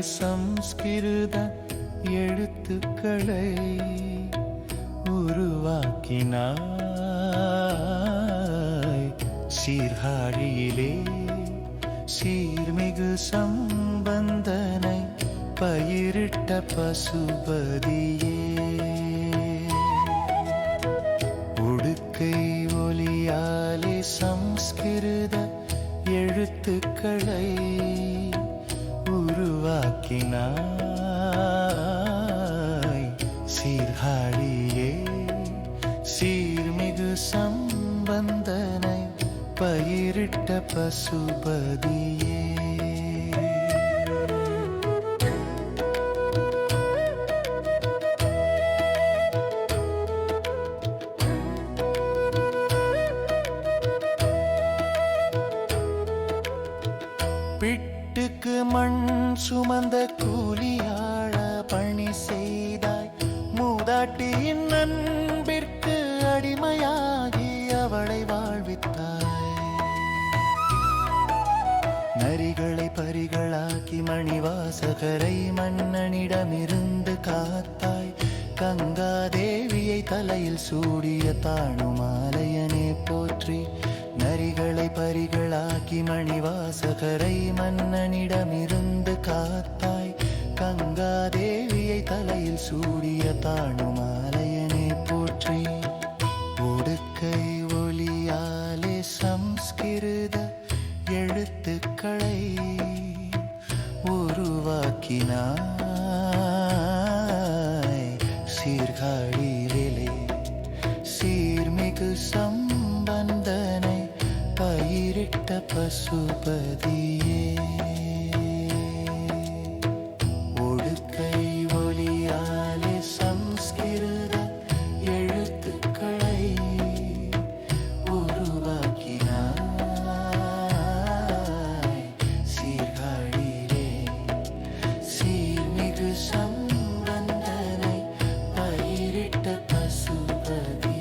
சம்ஸ்கிருத எழுத்துக்களை உருவாக்கினாய். சீர்காழியிலே சீர்மிகு சம்பந்தனை பயிரிட்ட பசுபதியே. உடுக்கை ஒலியாலே சம்ஸ்கிருத எழுத்துக்களை உருவாக்கினாய். சீர்காழியே சீர்மிகு சம்பந்தனை பயிரிட்ட பசுபதியே. பிட்டுக்கு மண் சுமந்த கூலியாள பணி செய்தாய். மூதாட்டியின் அன்பிற்கு அடிமையாகி அவளை வாழ்வித்தாய். நரிகளை பரிகளாக்கி மணிவாசகரை மன்னனிடமிருந்து காத்தாய். கங்காதேவியை தலையில் சூடிய தாணுமாலையனே போற்றி. நரிகளை பரிகளாக்கி மணிவாசகரை மன்னனிடமிருந்து காத்தாய். கங்காதேவியை தலையில் சூடிய தாணுமாலையனே போற்றி. உடுக்கை ஒலியாலே சம்ஸ்கிருத எழுத்துக்களை உருவாக்கினாய். சீர்காழியிலே சீர்மிகு சம்பந்தனை பயிரிட்ட பசுபதியே. ஒடுக்கை ஒலியாலே சம்ஸ்கிருத எழுத்துக்களை உருவாக்கினாய். சீர்காழியிலே சீர்மிகு சம்பந்தனை பயிரிட்ட பசுபதி.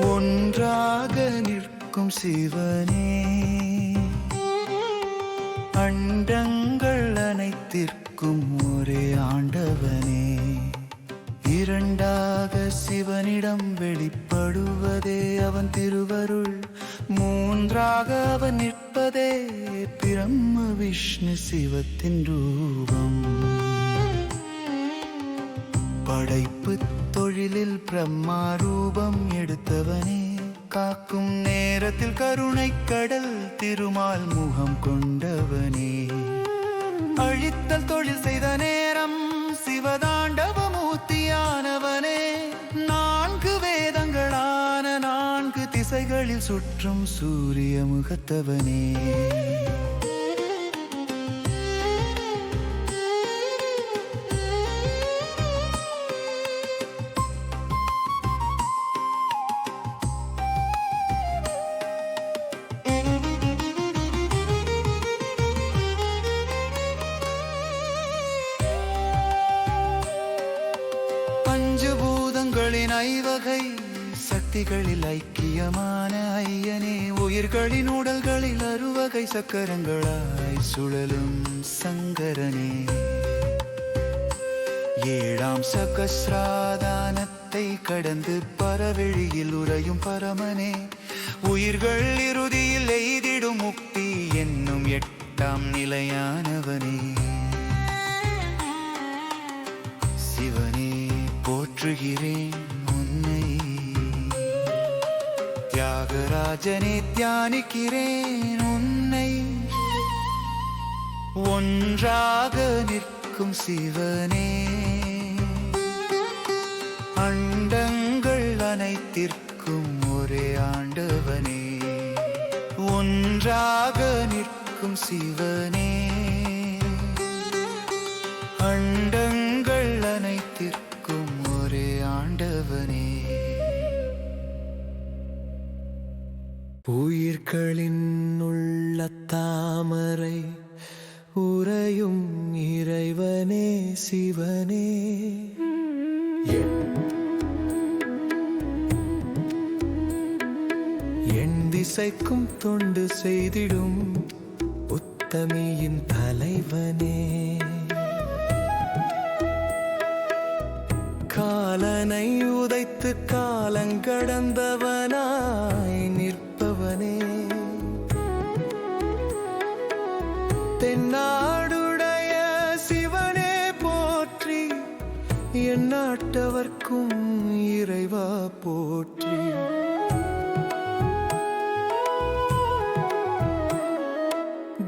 ஒன்றாக நிற்கும் சிவனே, அண்டங்கள் அனைத்திற்கும் ஒரே ஆண்டவனே. இரண்டாக சிவனிடம் வெளிப்படுவதே அவன் திருவருள். மூன்றாக அவன் நிற்பதே பிரம்ம விஷ்ணு சிவத்தின் ரூபம். படைப்பு தொழிலில் பிரம்மா ரூபம் எடுத்தவனே, காக்கும் நேரத்தில் கருணை கடல் திருமால் முகம் கொண்டவனே. அழித்தல் தொழில் செய்த நேரம் சிவதாண்டவமூர்த்தியானவனே. நான்கு வேதங்களான நான்கு திசைகளில் சுற்றும் சூரிய முகத்தவனே. பஞ்சபூதங்களின் ஐவகை சக்திகளில் ஐக்கியமான ஐயனே. உயிர்களின் உடல்களில் அறுவகை சக்கரங்களாய் சுழலும் சங்கரனே. ஏழாம் சகஸ்ராதானத்தை கடந்து பரவெளியில் உறையும் பரமனே. உயிர்கள் இறுதியில் எய்திடும் முக்தி என்னும் எட்டாம் நிலையானவனே. சிவனே போற்றுகிறேன் உன்னை, தியாகராஜனே தியானிக்கிறேன் உன்னை. ஒன்றாக நிற்கும் சிவனே, அண்டங்கள் அனைத்திற்கும் ஒரே ஆண்டவனே. ஒன்றாக நிற்கும் நிற்கும் சிவனே, அண்டங்கள் அனைத்திற்கும் ஒரே ஆண்டவனே. உயிர்களின் உள்ள தாமரை உறையும் இறைவனே சிவனே, என் திசைக்கும் தொண்டு செய்திடும் உத்தமியின் தலைவனே, காலனை உதைத்து காலங்கடந்தவனாய் நிற்பவனே, தென்னாடுடைய சிவனே போற்றி, என் நாட்டவர்க்கும் இறைவா போற்றி.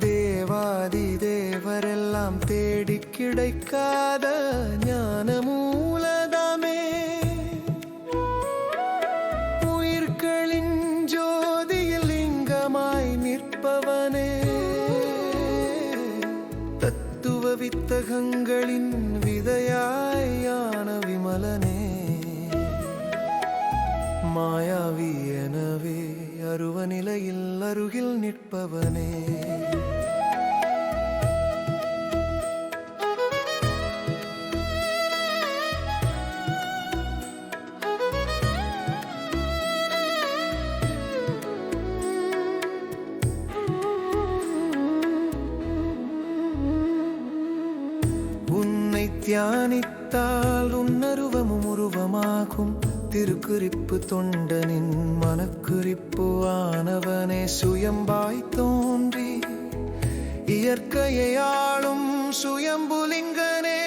தேவாதி தேவரெல்லாம் தேடி கிடைக்காத ஞான மூலதாமே, உயிர்களின் ஜோதியில் லிங்கமாய் நிற்பவனே, தத்துவ வித்தகங்களின் விதையாயான விமலனே, மாயாவி எனவே அருவ நிலையில் அருகில் நிற்பவனே. உன்னை தியானித்தால் உன்னருவமும் உருவமாகும், திருக்குறிப்பு தொண்டனின் மனக்குறிப்பு ஆனவனே, சுயம்பாய் தோன்றி இயற்கையை ஆளும் சுயம்புலிங்கனே,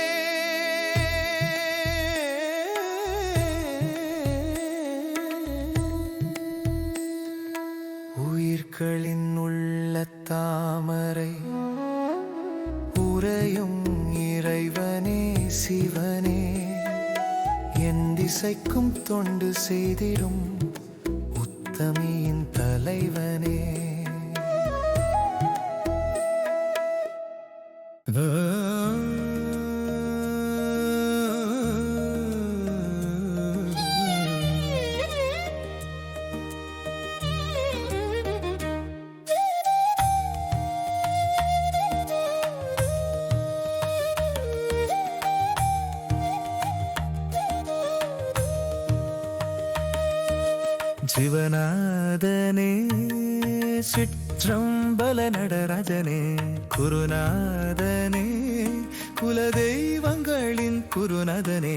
உயிர்களின் உள்ள தாமரை உறையும் இறைவனே சிவனே, என் திசைக்கும் தொண்டு செய்திடும் உத்தமியின் தலைவனே. சிவநாதனே சிற்றம்பல நடராஜனே, குருநாதனே குலதெய்வங்களின் குருநாதனே,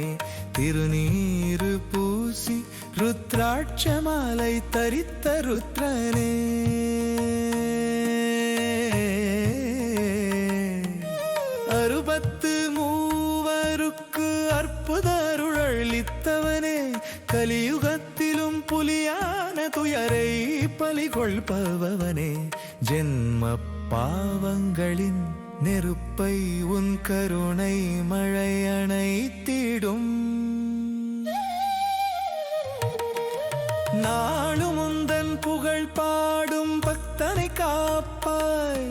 திருநீரு பூசி ருத்ராட்ச மாலை தரித்த ருத்ரனே, அறுபத்து மூவருக்கு அற்புத அருளளித்தவனே, கலியுகத்திலும் புலியான துயரை பலிகொள்பவனே, ஜென்ம பாவங்களின் நெருப்பை உன் கருணை மழை அணைத்திடும், நாளும் உந்தன் புகழ் பாடும் பக்தனை காப்பாய்,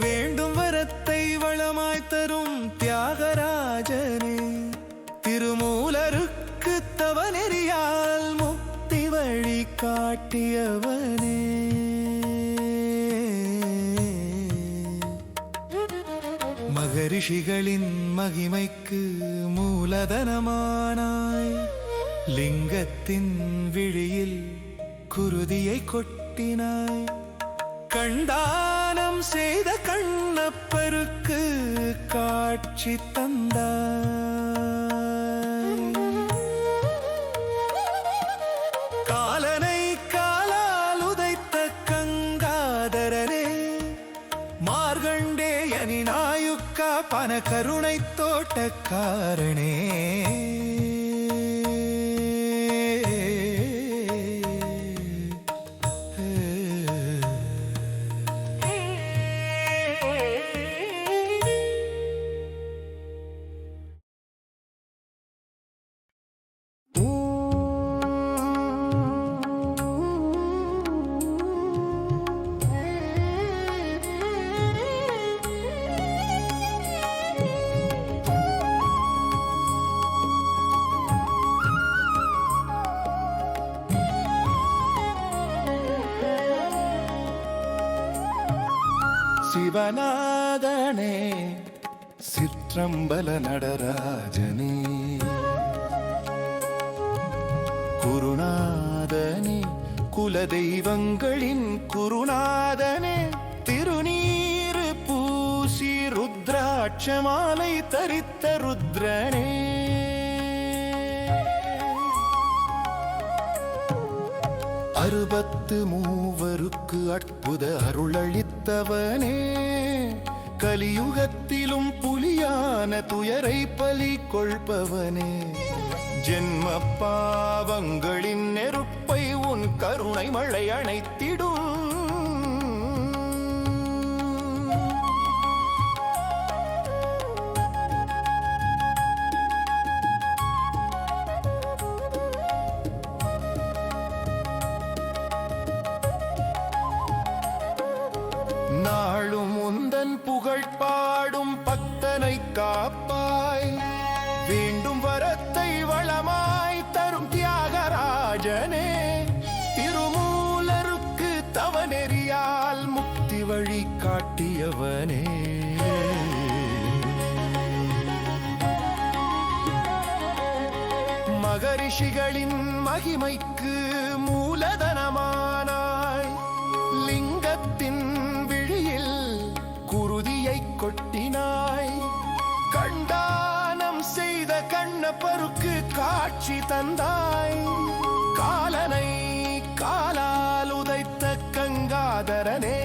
வேண்டும் வரத்தை வளமாய் தரும் தியாகராஜனே, திருமூலருக்கு தவநெறியால் முக்தி வழி காட்டியவனே, மகரிஷிகளின் மகிமைக்கு மூலதனமானாய், லிங்கத்தின் விழியில் குருதியை கொட்டினாய், கண்டானம் செய்த கண்ணப்பருக்கு காட்சி தந்தாய், காலனை காலால் உதைத்த கங்காதரனே, மார்கண்டேயனின் ஆயுக்கா பன கருணை தோட்டக்காரனே, சிவநாதனே சிற்றம்பல நடராஜனே குருநாதனே குலதெய்வங்களின் குருநாதனே திருநீறு பூசி ருத்ராட்ச மாலை தரித்த ருத்ரனே அறுபத்து மூவருக்கு அற்புத அருளளித்தவனே கலியுகத்திலும் புலியான துயரை பலி கொள்பவனே ஜென்ம பாவங்களின் நெருப்பை உன் கருணை மழை அணைத்திடும் நாளும் உந்தன் புகழ் பாடும் பக்தனை காப்பாய் வேண்டும் வரத்தை வளமாய் தரும் தியாகராஜனே திருமூலருக்கு தவநெறியால் முக்தி வழி காட்டியவனே மகரிஷிகளின் மகிமைக்கு மூலதனமானாய் லிங்கத்தின் விழியில் குருதியை கொட்டினாய் கண்டானம் செய்த கண்ணப்பருக்கு காட்சி தந்தாய் காலனை காலால் உதைத்த கங்காதரனே